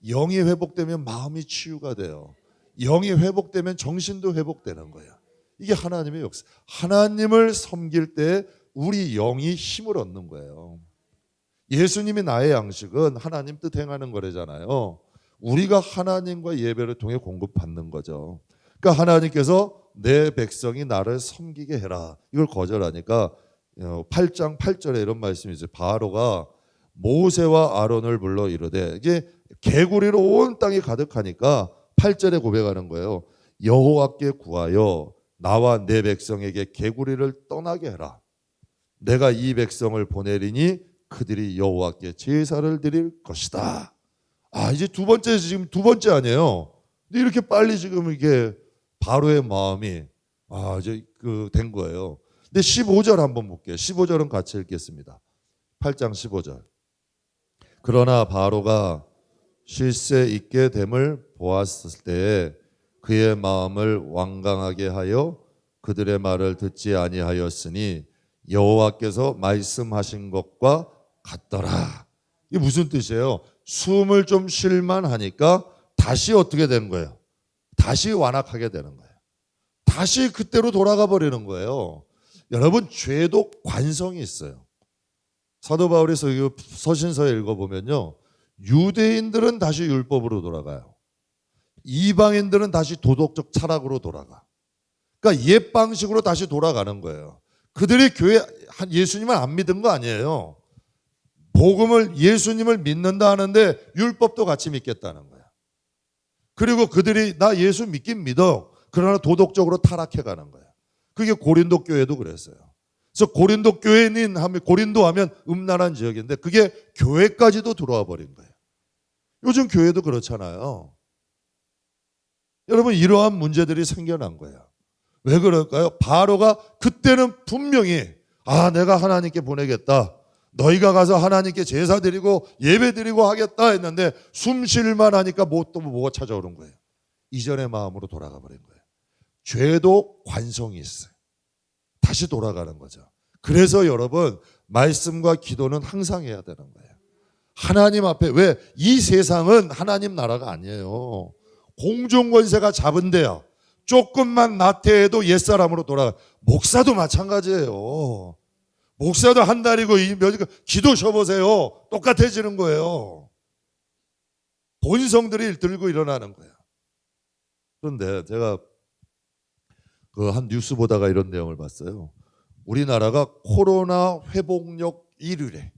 S1: 영이 회복되면 마음이 치유가 돼요. 영이 회복되면 정신도 회복되는 거예요. 이게 하나님의 역사. 하나님을 섬길 때 우리 영이 힘을 얻는 거예요. 예수님이 나의 양식은 하나님 뜻 행하는 거래잖아요. 우리가 하나님과 예배를 통해 공급받는 거죠. 그러니까 하나님께서 내 백성이 나를 섬기게 해라. 이걸 거절하니까 8장 8절에 이런 말씀이 있어요. 바로가 모세와 아론을 불러 이르되, 이게 개구리로 온 땅이 가득하니까 8절에 고백하는 거예요. 여호와께 구하여 나와 내 백성에게 개구리를 떠나게 해라. 내가 이 백성을 보내리니 그들이 여호와께 제사를 드릴 것이다. 이제 지금 두 번째 아니에요. 근데 이렇게 빨리 지금 이게 바로의 마음이 이제 된 거예요. 근데 15절 한번 볼게요. 15절은 같이 읽겠습니다. 8장 15절. 그러나 바로가 쉴 새 있게 됨을 보았을 때에 그의 마음을 완강하게 하여 그들의 말을 듣지 아니하였으니 여호와께서 말씀하신 것과 같더라. 이게 무슨 뜻이에요? 숨을 좀 쉴만 하니까 다시 어떻게 되는 거예요? 다시 완악하게 되는 거예요. 다시 그때로 돌아가 버리는 거예요. 여러분, 죄도 관성이 있어요. 사도 바울이 서신서에 읽어보면요, 유대인들은 다시 율법으로 돌아가요. 이방인들은 다시 도덕적 철학으로 돌아가. 그러니까 옛 방식으로 다시 돌아가는 거예요. 그들이 예수님을 안 믿은 거 아니에요. 예수님을 믿는다 하는데 율법도 같이 믿겠다는 거예요. 그리고 그들이 나 예수 믿긴 믿어. 그러나 도덕적으로 타락해 가는 거예요. 그게 고린도 교회도 그랬어요. 그래서 고린도 고린도 하면 음란한 지역인데 그게 교회까지도 들어와 버린 거예요. 요즘 교회도 그렇잖아요. 여러분, 이러한 문제들이 생겨난 거예요. 왜 그럴까요? 바로가 그때는 분명히 내가 하나님께 보내겠다. 너희가 가서 하나님께 제사 드리고 예배 드리고 하겠다 했는데 숨 쉴만 하니까 뭐가 찾아오는 거예요. 이전의 마음으로 돌아가 버린 거예요. 죄도 관성이 있어요. 다시 돌아가는 거죠. 그래서 여러분, 말씀과 기도는 항상 해야 되는 거예요. 하나님 앞에, 왜? 이 세상은 하나님 나라가 아니에요. 공중권세가 잡은 데요. 조금만 나태해도 옛사람으로 돌아가. 목사도 마찬가지예요. 목사도 한 달이고 기도 쉬어보세요. 똑같아지는 거예요. 본성들이 들고 일어나는 거예요. 그런데 제가 한 뉴스 보다가 이런 내용을 봤어요. 우리나라가 코로나 회복력 1위래.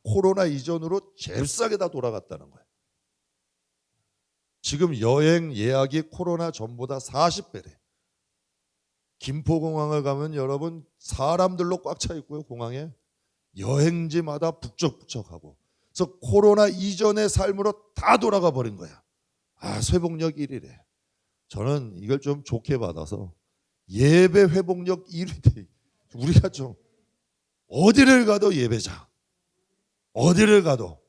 S1: 코로나 이전으로 제일 싸게 다 돌아갔다는 거예요. 지금 여행 예약이 코로나 전보다 40배래. 김포공항을 가면 여러분 사람들로 꽉 차 있고요. 공항에 여행지마다 북적북적하고. 그래서 코로나 이전의 삶으로 다 돌아가 버린 거야. 회복력 1위래. 저는 이걸 좀 좋게 받아서 예배 회복력 1위. 우리가 좀 어디를 가도 예배자. 어디를 가도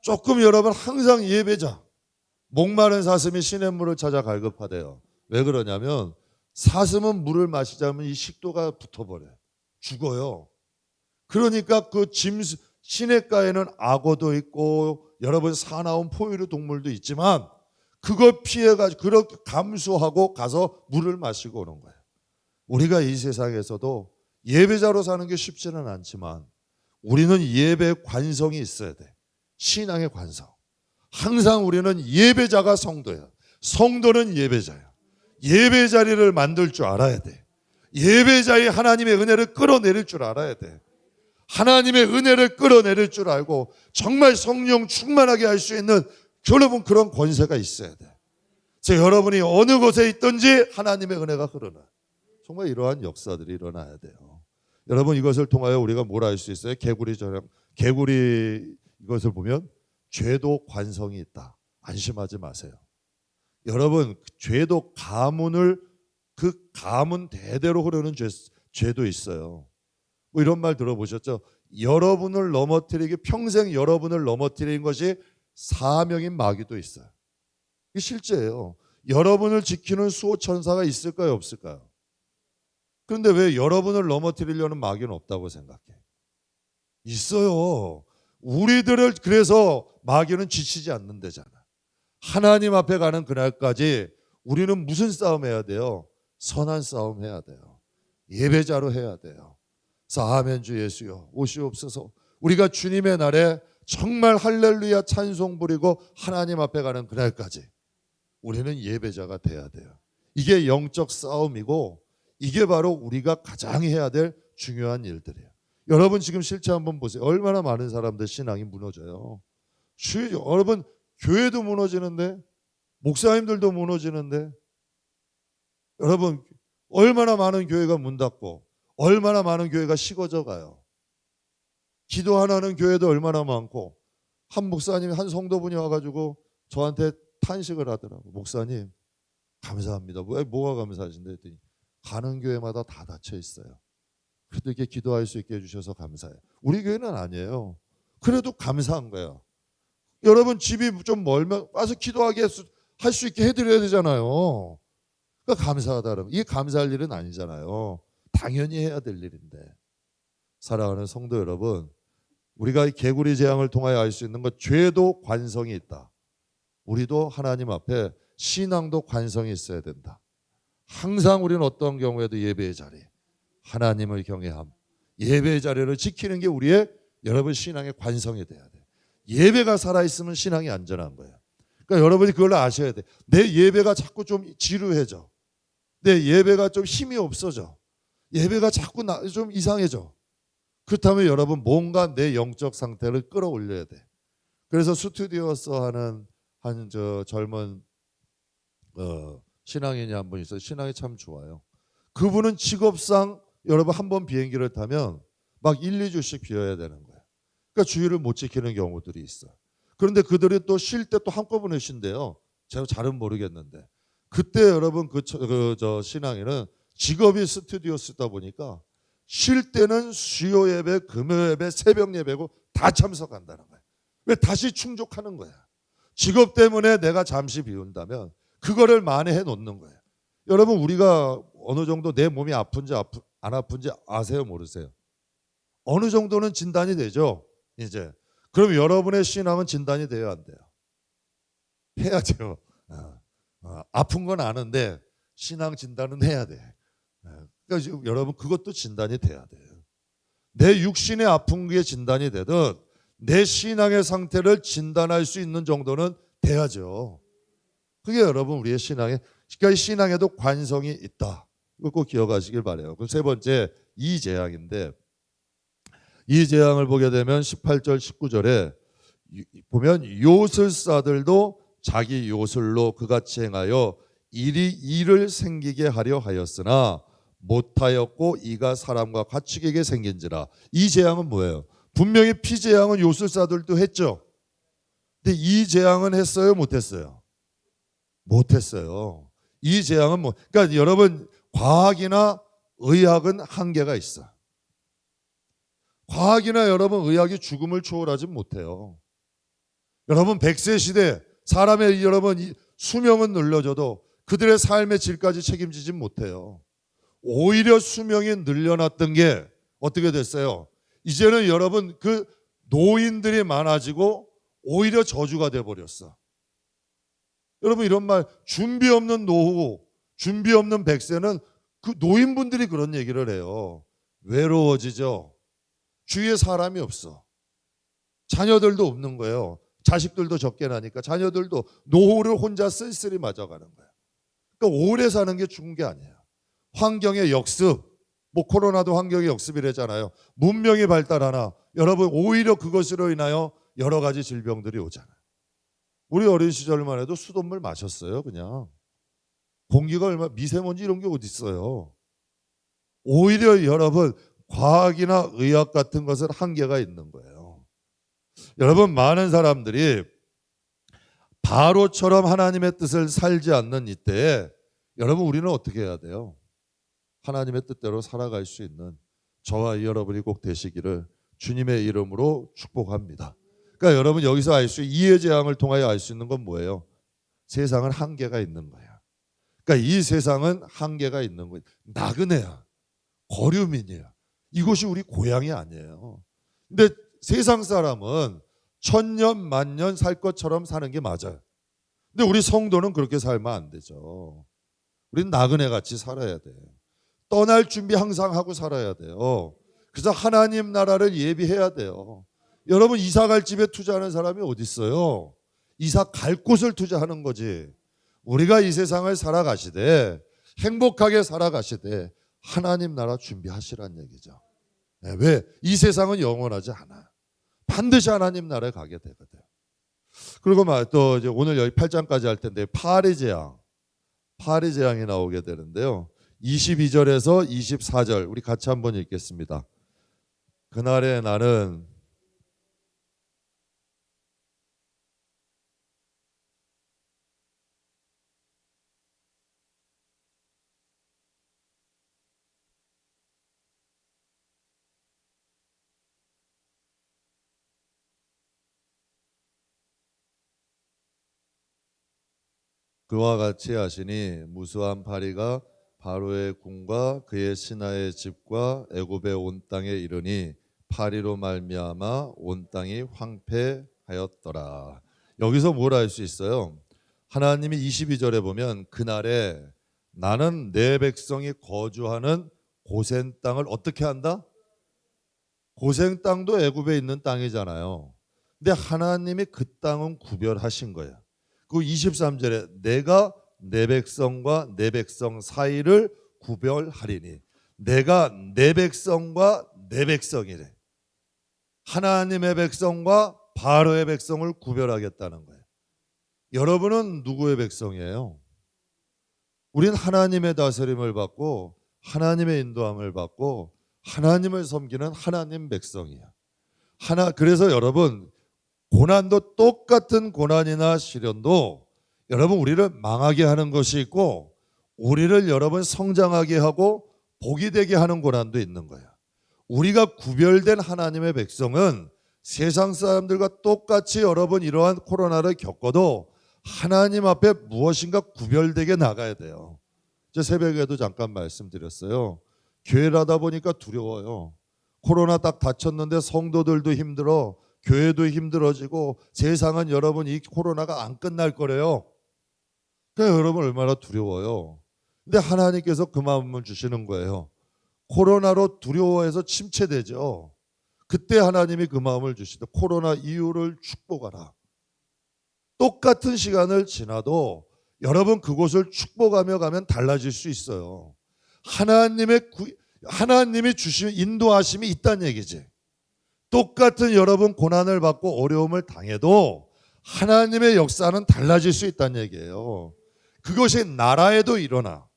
S1: 조금 여러분 항상 예배자. 목마른 사슴이 시냇물을 찾아 갈급하대요. 왜 그러냐면 사슴은 물을 마시자면 이 식도가 붙어버려요. 죽어요. 그러니까 시냇가에는 악어도 있고 여러분 사나운 포유류 동물도 있지만 그걸 피해가지고 그렇게 감수하고 가서 물을 마시고 오는 거예요. 우리가 이 세상에서도 예배자로 사는 게 쉽지는 않지만 우리는 예배 관성이 있어야 돼. 신앙의 관성. 항상 우리는 예배자가 성도예요. 성도는 예배자야. 예배 자리를 만들 줄 알아야 돼. 예배 자리에 하나님의 은혜를 끌어내릴 줄 알아야 돼. 하나님의 은혜를 끌어내릴 줄 알고 정말 성령 충만하게 할 수 있는 여러분 그런 권세가 있어야 돼. 그래서 여러분이 어느 곳에 있든지 하나님의 은혜가 흐르는 정말 이러한 역사들이 일어나야 돼요. 여러분 이것을 통하여 우리가 뭘 알 수 있어요? 개구리 이것을 보면 죄도 관성이 있다. 안심하지 마세요. 여러분 죄도 그 가문 대대로 흐르는 죄도 있어요. 뭐 이런 말 들어보셨죠? 여러분을 넘어뜨리기 평생 여러분을 넘어뜨린 것이 사명인 마귀도 있어요. 이게 실제예요. 여러분을 지키는 수호천사가 있을까요? 없을까요? 그런데 왜 여러분을 넘어뜨리려는 마귀는 없다고 생각해? 있어요. 우리들을 그래서 마귀는 지치지 않는 데잖아. 하나님 앞에 가는 그날까지 우리는 무슨 싸움 해야 돼요? 선한 싸움 해야 돼요. 예배자로 해야 돼요. 아멘 주 예수여 오시옵소서. 우리가 주님의 날에 정말 할렐루야 찬송 부리고 하나님 앞에 가는 그날까지 우리는 예배자가 돼야 돼요. 이게 영적 싸움이고 이게 바로 우리가 가장 해야 될 중요한 일들이에요. 여러분 지금 실제 한번 보세요. 얼마나 많은 사람들 신앙이 무너져요. 여러분 교회도 무너지는데 목사님들도 무너지는데 여러분 얼마나 많은 교회가 문 닫고 얼마나 많은 교회가 식어져 가요. 기도 하나는 교회도 얼마나 많고 한 목사님이 한 성도분이 와가지고 저한테 탄식을 하더라고. 목사님 감사합니다. 뭐가 감사하신데 했더니 가는 교회마다 다 닫혀 있어요. 그래도 이렇게 기도할 수 있게 해주셔서 감사해요. 우리 교회는 아니에요. 그래도 감사한 거예요. 여러분 집이 좀 멀면 와서 기도하게 할 수 있게 해드려야 되잖아요. 그러니까 감사하다. 이게 감사할 일은 아니잖아요. 당연히 해야 될 일인데. 사랑하는 성도 여러분, 우리가 이 개구리 재앙을 통하여 알 수 있는 것, 죄도 관성이 있다. 우리도 하나님 앞에 신앙도 관성이 있어야 된다. 항상 우리는 어떤 경우에도 예배의 자리, 하나님을 경외함, 예배의 자리를 지키는 게 우리의 여러분 신앙의 관성이 돼야 돼. 예배가 살아있으면 신앙이 안전한 거예요. 그러니까 여러분이 그걸 아셔야 돼. 내 예배가 자꾸 좀 지루해져. 내 예배가 좀 힘이 없어져. 예배가 자꾸 좀 이상해져. 그렇다면 여러분 뭔가 내 영적 상태를 끌어올려야 돼. 그래서 스튜디오서 하는 젊은 신앙인이 한 분 있어요. 신앙이 참 좋아요. 그분은 직업상 여러분 한 번 비행기를 타면 막 1, 2주씩 비워야 되는 거예요. 그러니까 주의를 못 지키는 경우들이 있어요. 그런데 그들이 또 쉴 때 또 한꺼번에 쉰대요. 제가 잘은 모르겠는데. 그때 여러분 저 신앙인은 직업이 스튜디오스다 보니까 쉴 때는 수요 예배, 금요 예배, 새벽 예배고 다 참석한다는 거예요. 왜 다시 충족하는 거야. 직업 때문에 내가 잠시 비운다면 그거를 만회해 놓는 거예요. 여러분 우리가 어느 정도 내 몸이 아픈지 안 아픈지 아세요 모르세요? 어느 정도는 진단이 되죠. 이제 그럼 여러분의 신앙은 진단이 돼야 안 돼요? 해야죠. 아픈 건 아는데 신앙 진단은 해야 돼. 그러니까 지금 여러분 그것도 진단이 돼야 돼요. 내 육신의 아픈 게 진단이 되든 내 신앙의 상태를 진단할 수 있는 정도는 돼야죠. 그게 여러분 우리의 그러니까 신앙에도 관성이 있다. 이거 꼭 기억하시길 바라요. 그럼 세 번째 이 재앙인데 이 재앙을 보게 되면 18절 19절에 보면 요술사들도 자기 요술로 그같이 행하여 일을 생기게 하려 하였으나 못하였고 이가 사람과 가축에게 생긴지라. 이 재앙은 뭐예요? 분명히 피재앙은 요술사들도 했죠. 근데 이 재앙은 했어요? 못했어요? 못했어요. 이 재앙은 그러니까 여러분 과학이나 의학은 한계가 있어. 과학이나 여러분 의학이 죽음을 초월하지 못해요. 여러분 100세 시대 사람의 여러분 수명은 늘려줘도 그들의 삶의 질까지 책임지지 못해요. 오히려 수명이 늘려놨던 게 어떻게 됐어요? 이제는 여러분 그 노인들이 많아지고 오히려 저주가 돼버렸어. 여러분 이런 말 준비 없는 노후, 준비 없는 100세는 그 노인분들이 그런 얘기를 해요. 외로워지죠. 주위에 사람이 없어. 자녀들도 없는 거예요. 자식들도 적게 나니까 자녀들도 노후를 혼자 쓸쓸히 맞아가는 거예요. 그러니까 오래 사는 게 좋은 게 아니에요. 환경의 역습, 뭐 코로나도 환경의 역습이래잖아요. 문명이 발달하나 여러분 오히려 그것으로 인하여 여러 가지 질병들이 오잖아요. 우리 어린 시절만 해도 수돗물 마셨어요. 그냥 공기가 얼마나 미세먼지 이런 게 어디 있어요. 오히려 여러분 과학이나 의학 같은 것은 한계가 있는 거예요. 여러분 많은 사람들이 바로처럼 하나님의 뜻을 살지 않는 이때에 여러분 우리는 어떻게 해야 돼요? 하나님의 뜻대로 살아갈 수 있는 저와 여러분이 꼭 되시기를 주님의 이름으로 축복합니다. 그러니까 여러분 여기서 알 수 이해 재앙을 통하여 알 수 있는 건 뭐예요? 세상은 한계가 있는 거야. 그러니까 이 세상은 한계가 있는 거예요. 나그네야. 거류민이야. 이곳이 우리 고향이 아니에요. 근데 세상 사람은 천년 만년 살 것처럼 사는 게 맞아요. 근데 우리 성도는 그렇게 살면 안 되죠. 우린 나그네 같이 살아야 돼. 떠날 준비 항상 하고 살아야 돼요. 그래서 하나님 나라를 예비해야 돼요. 여러분 이사 갈 집에 투자하는 사람이 어디 있어요? 이사 갈 곳을 투자하는 거지. 우리가 이 세상을 살아가시되 행복하게 살아가시되 하나님 나라 준비하시란 얘기죠. 네, 왜? 이 세상은 영원하지 않아. 반드시 하나님 나라에 가게 되거든. 그리고 또 이제 오늘 여기 8장까지 할 텐데 파리 재앙이 나오게 되는데요. 22절에서 24절 우리 같이 한번 읽겠습니다. 그날에 나는 그와 같이 하시니 무수한 파리가 바로의 궁과 그의 신하의 집과 애굽의 온 땅에 이르니 파리로 말미암아 온 땅이 황폐하였더라. 여기서 뭘 알 수 있어요? 하나님이 22절에 보면 그날에 나는 내 백성이 거주하는 고센 땅을 어떻게 한다? 고센 땅도 애굽에 있는 땅이잖아요. 근데 하나님이 그 땅은 구별하신 거예요. 그 23절에 내가 내 백성과 내 백성 사이를 구별하리니 내가 내 백성과 내 백성이래. 하나님의 백성과 바로의 백성을 구별하겠다는 거예요. 여러분은 누구의 백성이에요? 우린 하나님의 다스림을 받고 하나님의 인도함을 받고 하나님을 섬기는 하나님 백성이야. 그래서 여러분 고난도 똑같은 고난이나 시련도 여러분 우리를 망하게 하는 것이 있고 우리를 여러분 성장하게 하고 복이 되게 하는 고난도 있는 거야. 우리가 구별된 하나님의 백성은 세상 사람들과 똑같이 여러분 이러한 코로나를 겪어도 하나님 앞에 무엇인가 구별되게 나가야 돼요. 저 새벽에도 잠깐 말씀드렸어요. 교회를 하다 보니까 두려워요. 코로나 딱 닥쳤는데 성도들도 힘들어. 교회도 힘들어지고 세상은 여러분 이 코로나가 안 끝날 거래요. 그러니까 여러분 얼마나 두려워요. 근데 하나님께서 그 마음을 주시는 거예요. 코로나로 두려워해서 침체되죠. 그때 하나님이 그 마음을 주시다. 코로나 이후를 축복하라. 똑같은 시간을 지나도 여러분 그곳을 축복하며 가면 달라질 수 있어요. 하나님이 주신 인도하심이 있다는 얘기지. 똑같은 여러분 고난을 받고 어려움을 당해도 하나님의 역사는 달라질 수 있다는 얘기예요. 그것이 나라에도 일어나.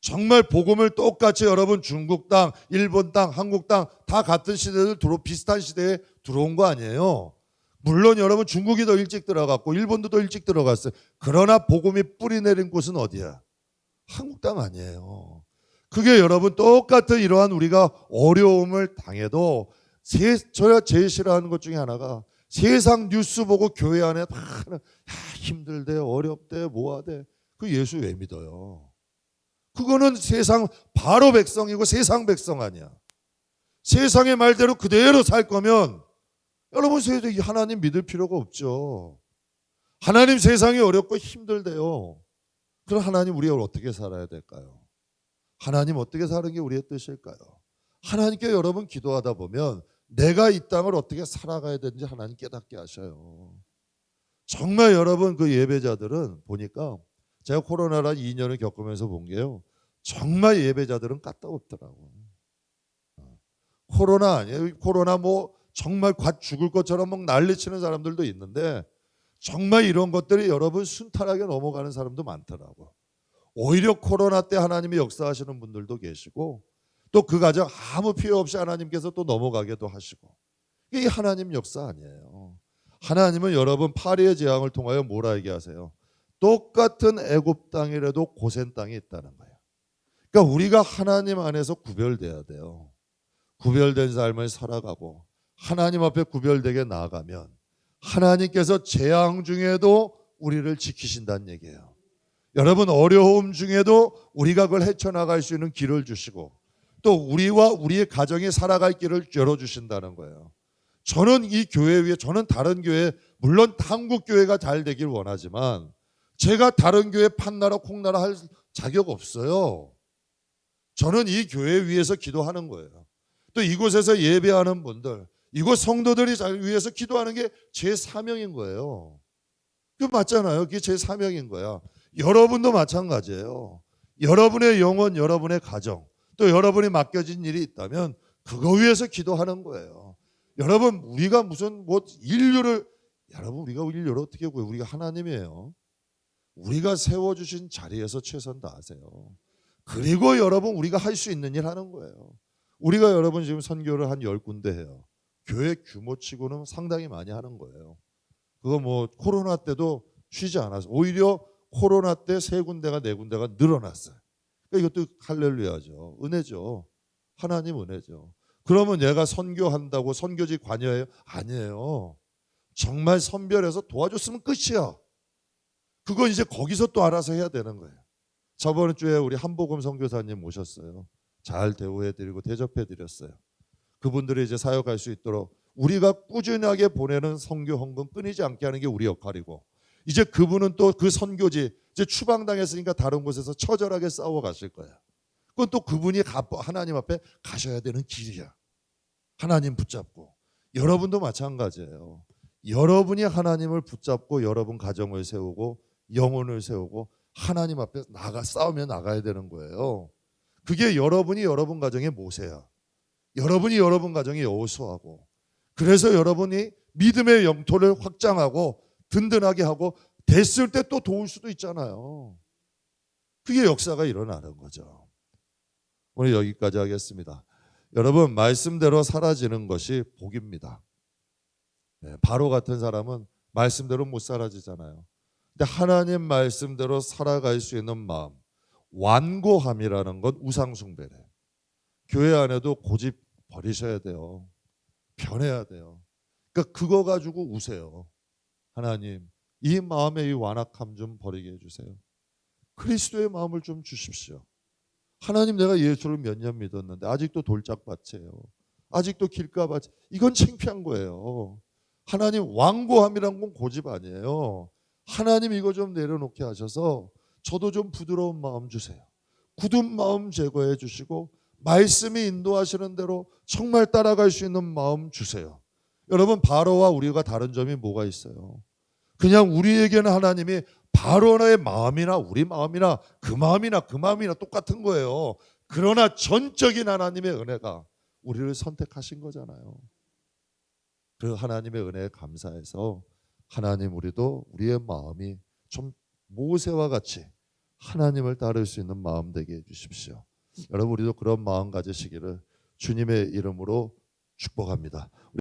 S1: 정말 복음을 똑같이 여러분 중국 땅, 일본 땅, 한국 땅 다 같은 시대들 비슷한 시대에 들어온 거 아니에요. 물론 여러분 중국이 더 일찍 들어갔고 일본도 더 일찍 들어갔어요. 그러나 복음이 뿌리 내린 곳은 어디야? 한국 땅 아니에요. 그게 여러분 똑같은 이러한 우리가 어려움을 당해도 저야 제일 싫어하는 것 중에 하나가 세상 뉴스 보고 교회 안에 다 힘들대, 어렵대, 뭐하대. 그 예수 왜 믿어요? 그거는 세상 바로 백성이고 세상 백성 아니야. 세상의 말대로 그대로 살 거면 여러분 하나님 믿을 필요가 없죠. 하나님 세상이 어렵고 힘들대요. 그럼 하나님 우리가 어떻게 살아야 될까요? 하나님 어떻게 사는 게 우리의 뜻일까요? 하나님께 여러분 기도하다 보면 내가 이 땅을 어떻게 살아가야 되는지 하나님 깨닫게 하셔요. 정말 여러분 그 예배자들은 보니까 제가 코로나라 2년을 겪으면서 본 게요. 정말 예배자들은 까다롭더라고. 코로나 아니에요. 코로나 뭐 정말 갓 죽을 것처럼 막 난리치는 사람들도 있는데 정말 이런 것들이 여러분 순탄하게 넘어가는 사람도 많더라고. 오히려 코로나 때 하나님이 역사하시는 분들도 계시고 또 그 가정 아무 피해 없이 하나님께서 또 넘어가게도 하시고 이게 하나님 역사 아니에요. 하나님은 여러분 파리의 재앙을 통하여 뭐라 얘기하세요? 똑같은 애굽 땅이라도 고센 땅이 있다는 거예요. 그러니까 우리가 하나님 안에서 구별돼야 돼요. 구별된 삶을 살아가고 하나님 앞에 구별되게 나아가면 하나님께서 재앙 중에도 우리를 지키신다는 얘기예요. 여러분 어려움 중에도 우리가 그걸 헤쳐나갈 수 있는 길을 주시고 또 우리와 우리의 가정이 살아갈 길을 열어주신다는 거예요. 저는 이 교회 위에 저는 다른 교회 물론 한국 교회가 잘 되길 원하지만 제가 다른 교회 판나라 콩나라 할 자격 없어요. 저는 이 교회 위에서 기도하는 거예요. 또 이곳에서 예배하는 분들 이곳 성도들이 위해서 기도하는 게 제 사명인 거예요. 그 맞잖아요. 그게 제 사명인 거야. 여러분도 마찬가지예요. 여러분의 영혼, 여러분의 가정, 또 여러분이 맡겨진 일이 있다면 그거 위해서 기도하는 거예요. 여러분 우리가 무슨 뭐 인류를 여러분 우리가 인류를 어떻게 구해요? 우리가 하나님이에요. 우리가 세워주신 자리에서 최선 다하세요. 그리고 여러분 우리가 할 수 있는 일 하는 거예요. 우리가 여러분 지금 선교를 한 10군데 해요. 교회 규모치고는 상당히 많이 하는 거예요. 그거 뭐 코로나 때도 쉬지 않아서 오히려 코로나 때 3군데가 4군데가 늘어났어요. 그러니까 이것도 할렐루야죠. 은혜죠. 하나님 은혜죠. 그러면 얘가 선교한다고 선교지 관여해요? 아니에요. 정말 선별해서 도와줬으면 끝이야. 그건 이제 거기서 또 알아서 해야 되는 거예요. 저번 주에 우리 한복음 선교사님 모셨어요. 잘 대우해드리고 대접해드렸어요. 그분들이 이제 사역할 수 있도록 우리가 꾸준하게 보내는 선교 헌금 끊이지 않게 하는 게 우리 역할이고 이제 그분은 또 그 선교지 이제 추방당했으니까 다른 곳에서 처절하게 싸워 가실 거예요. 그건 또 그분이 하나님 앞에 가셔야 되는 길이야. 하나님 붙잡고 여러분도 마찬가지예요. 여러분이 하나님을 붙잡고 여러분 가정을 세우고 영혼을 세우고 하나님 앞에 싸우며 나가야 되는 거예요. 그게 여러분이 여러분 가정의 모세야. 여러분이 여러분 가정의 여호수아고 그래서 여러분이 믿음의 영토를 확장하고 든든하게 하고 됐을 때 또 도울 수도 있잖아요. 그게 역사가 일어나는 거죠. 오늘 여기까지 하겠습니다. 여러분 말씀대로 사라지는 것이 복입니다. 바로 같은 사람은 말씀대로 못 사라지잖아요. 근데 하나님 말씀대로 살아갈 수 있는 마음 완고함이라는 건 우상숭배래. 교회 안에도 고집 버리셔야 돼요. 변해야 돼요. 그러니까 그거 가지고 우세요. 하나님 이 마음의 이 완악함 좀 버리게 해주세요. 그리스도의 마음을 좀 주십시오. 하나님 내가 예수를 몇 년 믿었는데 아직도 돌짝밭이에요. 아직도 길가밭. 이건 창피한 거예요. 하나님 완고함이란 건 고집 아니에요. 하나님 이거 좀 내려놓게 하셔서 저도 좀 부드러운 마음 주세요. 굳은 마음 제거해 주시고 말씀이 인도하시는 대로 정말 따라갈 수 있는 마음 주세요. 여러분 바로와 우리가 다른 점이 뭐가 있어요? 그냥 우리에게는 하나님이 바로의 마음이나 우리 마음이나 그 마음이나 똑같은 거예요. 그러나 전적인 하나님의 은혜가 우리를 선택하신 거잖아요. 그 하나님의 은혜에 감사해서 하나님 우리도 우리의 마음이 좀 모세와 같이 하나님을 따를 수 있는 마음 되게 해주십시오. 여러분 우리도 그런 마음 가지시기를 주님의 이름으로 축복합니다.